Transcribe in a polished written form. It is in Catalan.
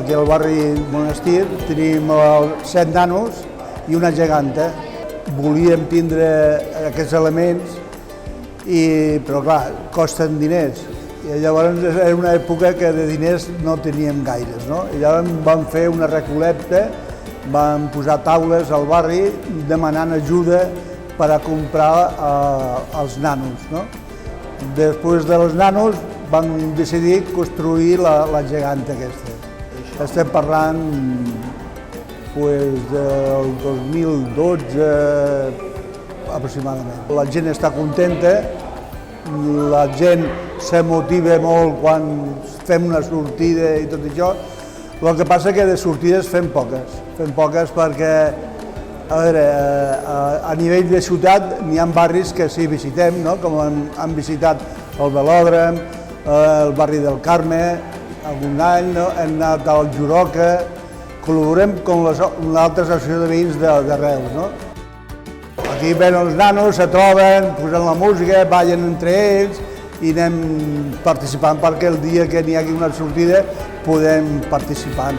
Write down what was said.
Aquí al barri Monestir tenim 7 nanos i una geganta. Volíem tindre aquests elements, però clar, costen diners. I llavors era una època que de diners no teníem gaires, no? I llavors vam fer una recol·lecta, vam posar taules al barri demanant ajuda per a comprar els nanos, no? Després dels nanos vam decidir construir la geganta aquesta. Estem parlant del 2012 aproximadament. La gent està contenta, la gent se motiva molt quan fem una sortida i tot això. El que passa que de sortides fem poques perquè a nivell de ciutat n'hi ha barris que sí visitem, com hem visitat el Velòdrom, el barri del Carme, algun any hem anat al Juroca, col·laborem amb l'altra associació de veïns de Reus. Aquí ven els nanos, se troben, posen la música, ballen entre ells i anem participant perquè el dia que n'hi hagi una sortida podem participar.